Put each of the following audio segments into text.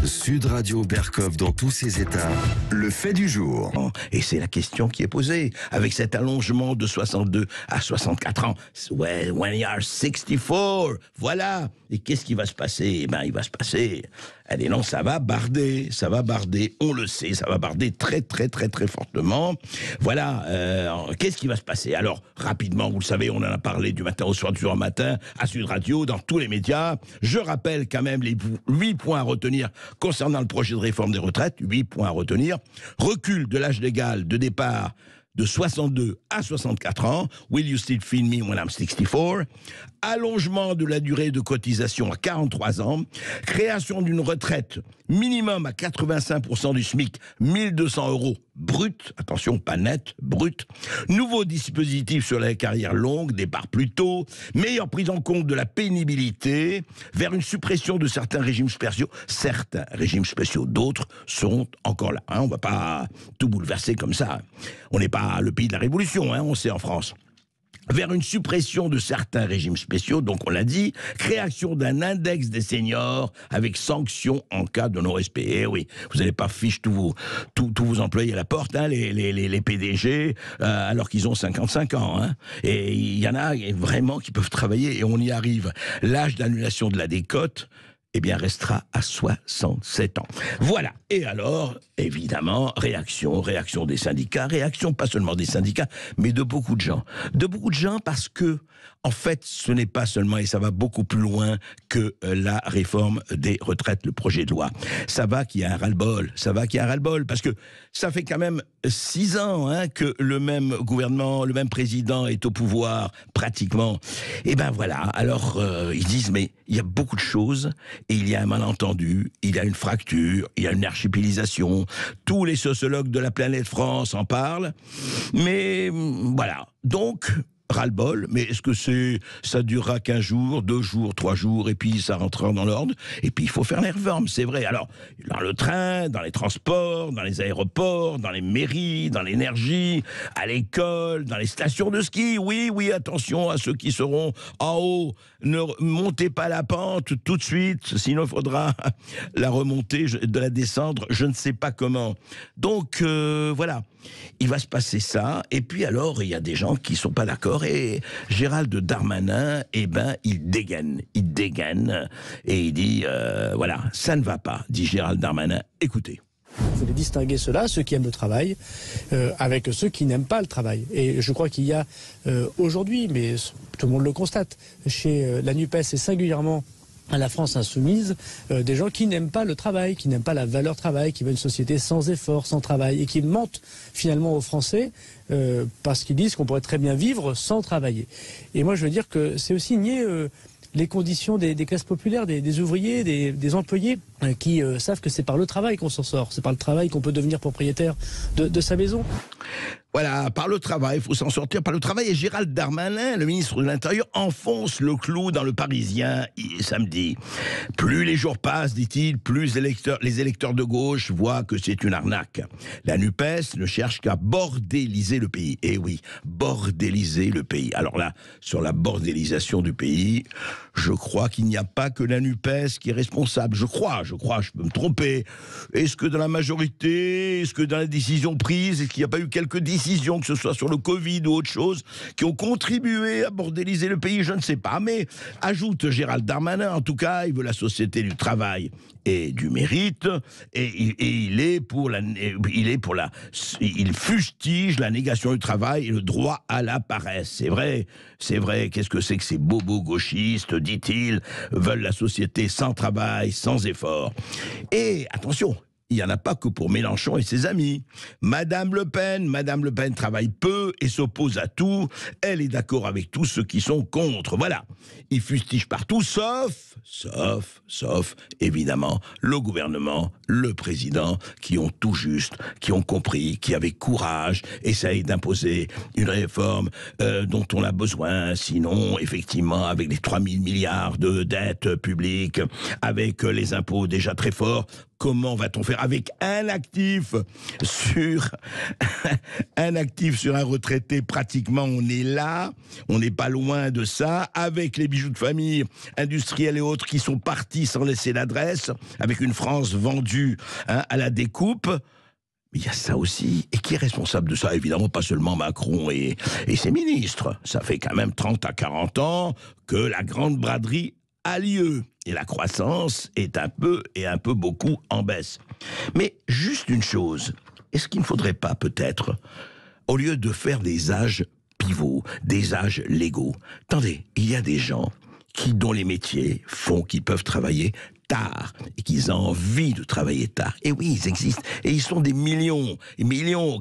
Sud Radio Berkov dans tous ses états. Le fait du jour. Et c'est la question qui est posée. Avec cet allongement de 62 à 64 ans. When you are 64. Voilà. Et qu'est-ce qui va se passer? Eh ben, il va se passer... Allez, non, ça va barder, on le sait, ça va barder très fortement. Voilà, qu'est-ce qui va se passer? Alors, rapidement, vous le savez, on en a parlé du matin au soir, du soir au matin, à Sud Radio, dans tous les médias. Je rappelle quand même les 8 points à retenir concernant le projet de réforme des retraites, 8 points à retenir. Recul de l'âge légal de départ de 62 à 64 ans. Will you still feel me when I'm 64? Allongement de la durée de cotisation à 43 ans. Création d'une retraite minimum à 85% du SMIC, 1200 € brut. Attention, pas net, brut. Nouveau dispositif sur la carrière longue, départ plus tôt. Meilleure prise en compte de la pénibilité vers une suppression de certains régimes spéciaux. Certains régimes spéciaux, d'autres seront encore là. On ne va pas tout bouleverser comme ça. On n'est pas le pays de la Révolution, on sait, en France. Vers une suppression de certains régimes spéciaux, donc on l'a dit, création d'un index des seniors avec sanction en cas de non-respect. Eh oui, vous n'allez pas fiche tous vos employés à la porte, les PDG, alors qu'ils ont 55 ans. Et il y en a vraiment qui peuvent travailler et on y arrive. L'âge d'annulation de la décote, eh bien, restera à 67 ans. Voilà. Et alors, évidemment, réaction des syndicats, réaction pas seulement des syndicats, mais de beaucoup de gens. De beaucoup de gens parce que, en fait, ce n'est pas seulement, et ça va beaucoup plus loin que la réforme des retraites, le projet de loi. Ça va qu'il y a un ras-le-bol. Parce que ça fait quand même 6 ans que le même gouvernement, le même président est au pouvoir, pratiquement. Et ben voilà. Alors, ils disent, mais il y a beaucoup de choses. Et il y a un malentendu, il y a une fracture, il y a une archipélisation. Tous les sociologues de la planète France en parlent. Mais voilà. Donc, ras-le-bol, mais est-ce que ça durera qu'un jour, 2 jours, 3 jours, et puis ça rentrera dans l'ordre? Et puis il faut faire les réformes, c'est vrai. Alors, dans le train, dans les transports, dans les aéroports, dans les mairies, dans l'énergie, à l'école, dans les stations de ski, oui, attention à ceux qui seront en haut. Ne montez pas la pente tout de suite, sinon il faudra la remonter, de la descendre, je ne sais pas comment. Donc, voilà. Il va se passer ça, et puis alors, il y a des gens qui sont pas d'accord, et Gérald Darmanin, eh ben, il dégaine, et il dit, voilà, ça ne va pas, dit Gérald Darmanin, écoutez. Il faut distinguer ceux qui aiment le travail, avec ceux qui n'aiment pas le travail. Et je crois qu'il y a aujourd'hui, mais tout le monde le constate, chez la NUPES et singulièrement à la France insoumise, des gens qui n'aiment pas le travail, qui n'aiment pas la valeur travail, qui veulent une société sans effort, sans travail, et qui mentent finalement aux Français parce qu'ils disent qu'on pourrait très bien vivre sans travailler. Et moi je veux dire que c'est aussi nier les conditions des classes populaires, des ouvriers, des employés qui savent que c'est par le travail qu'on s'en sort, c'est par le travail qu'on peut devenir propriétaire de sa maison. Voilà, par le travail, il faut s'en sortir par le travail. Et Gérald Darmanin, le ministre de l'Intérieur, enfonce le clou dans le Parisien samedi. Plus les jours passent, dit-il, plus les électeurs de gauche voient que c'est une arnaque. La NUPES ne cherche qu'à bordéliser le pays. Et oui, bordéliser le pays. Alors là, sur la bordélisation du pays, je crois qu'il n'y a pas que la NUPES qui est responsable. Je crois, je peux me tromper. Est-ce que dans la majorité, est-ce que dans la décision prise, est-ce qu'il n'y a pas eu quelques décisions, que ce soit sur le Covid ou autre chose, qui ont contribué à bordéliser le pays? Je ne sais pas. Mais, ajoute Gérald Darmanin, en tout cas, il veut la société du travail et du mérite, et il fustige la négation du travail et le droit à la paresse. C'est vrai, qu'est-ce que c'est que ces bobos gauchistes, dit-il, veulent la société sans travail, sans effort. Et, attention, il n'y en a pas que pour Mélenchon et ses amis. Madame Le Pen travaille peu et s'oppose à tout. Elle est d'accord avec tous ceux qui sont contre. Voilà. Il fustige partout, sauf, évidemment, le gouvernement, le président, qui ont tout juste, qui ont compris, qui avec courage essayent d'imposer une réforme dont on a besoin. Sinon, effectivement, avec les 3 000 milliards de dettes publiques, avec les impôts déjà très forts, comment va-t-on faire avec un actif sur un retraité? Pratiquement, on est là, on n'est pas loin de ça, avec les bijoux de famille, industriels et autres qui sont partis sans laisser l'adresse, avec une France vendue à la découpe. Mais il y a ça aussi. Et qui est responsable de ça? Évidemment, pas seulement Macron et ses ministres. Ça fait quand même 30 à 40 ans que la grande braderie a lieu. Et la croissance est un peu beaucoup en baisse. Mais juste une chose, est-ce qu'il ne faudrait pas peut-être, au lieu de faire des âges pivots, des âges légaux, attendez, il y a des gens dont les métiers font qu'ils peuvent travailler tard et qu'ils ont envie de travailler tard. Et oui, ils existent. Et ils sont des millions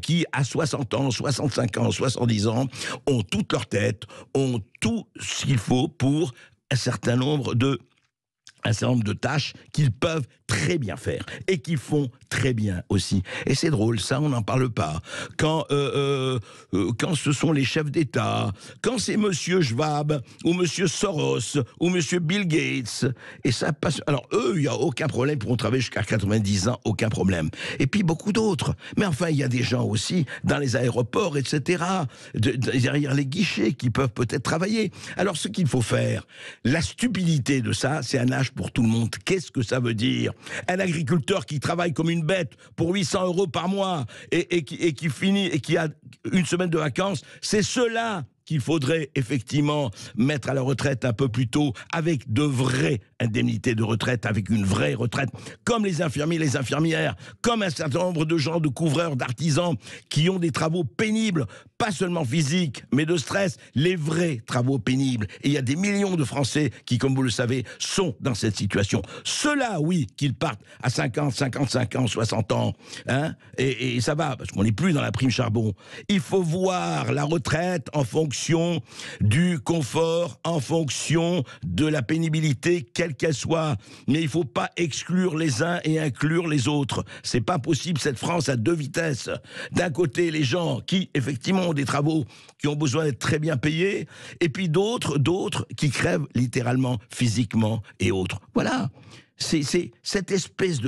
qui, à 60 ans, 65 ans, 70 ans, ont toute leur tête, ont tout ce qu'il faut pour un certain nombre de tâches qu'ils peuvent très bien faire et qu'ils font très bien aussi. Et c'est drôle, ça on n'en parle pas. Quand ce sont les chefs d'État, quand c'est Monsieur Schwab ou Monsieur Soros ou Monsieur Bill Gates, et ça passe. Alors eux, il n'y a aucun problème, ils pourront travailler jusqu'à 90 ans, aucun problème. Et puis beaucoup d'autres. Mais enfin, il y a des gens aussi dans les aéroports, etc., derrière les guichets qui peuvent peut-être travailler. Alors ce qu'il faut faire, la stupidité de ça, c'est un âge pour tout le monde. Qu'est-ce que ça veut dire? Un agriculteur qui travaille comme une bête pour 800 € par mois et qui finit et qui a une semaine de vacances, c'est cela qu'il faudrait effectivement mettre à la retraite un peu plus tôt, avec de vraies indemnités de retraite, avec une vraie retraite, comme les infirmiers, les infirmières, comme un certain nombre de gens, de couvreurs, d'artisans, qui ont des travaux pénibles, pas seulement physiques, mais de stress, les vrais travaux pénibles. Et il y a des millions de Français qui, comme vous le savez, sont dans cette situation. Ceux-là, oui, qu'ils partent à 50, 55 ans, 60 ans, et ça va, parce qu'on n'est plus dans la prime charbon. Il faut voir la retraite en fonction du confort, en fonction de la pénibilité, quelle qu'elle soit. Mais il ne faut pas exclure les uns et inclure les autres. C'est pas possible, cette France à deux vitesses. D'un côté, les gens qui, effectivement, ont des travaux qui ont besoin d'être très bien payés, et puis d'autres qui crèvent littéralement, physiquement et autres. Voilà. C'est cette espèce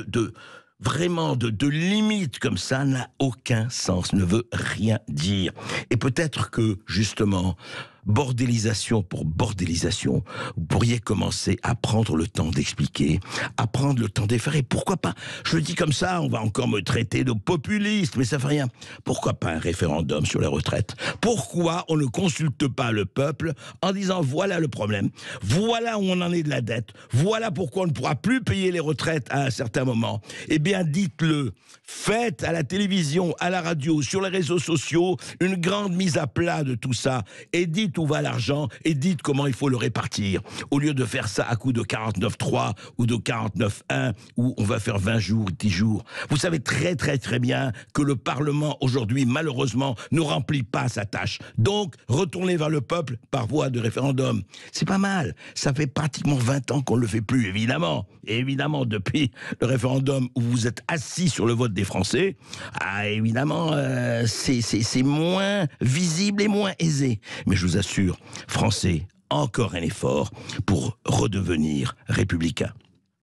vraiment de limite comme ça n'a aucun sens, ne veut rien dire. Et peut-être que, justement, bordélisation pour bordélisation, vous pourriez commencer à prendre le temps d'expliquer, à prendre le temps d'effacer. Pourquoi pas? Je le dis comme ça, on va encore me traiter de populiste, mais ça fait rien. Pourquoi pas un référendum sur les retraites? Pourquoi on ne consulte pas le peuple en disant voilà le problème, voilà où on en est de la dette, voilà pourquoi on ne pourra plus payer les retraites à un certain moment? Eh bien, dites-le. Faites à la télévision, à la radio, sur les réseaux sociaux, une grande mise à plat de tout ça, et dites où va l'argent, et dites comment il faut le répartir, au lieu de faire ça à coup de 49.3 ou de 49.1, où on va faire 20 jours, 10 jours. Vous savez très très très bien que le Parlement aujourd'hui, malheureusement, ne remplit pas sa tâche. Donc, retournez vers le peuple par voie de référendum. C'est pas mal. Ça fait pratiquement 20 ans qu'on ne le fait plus, évidemment. Et évidemment, depuis le référendum où vous êtes assis sur le vote des Français, évidemment, c'est moins visible et moins aisé. Mais je vous assure, Français, encore un effort pour redevenir républicain.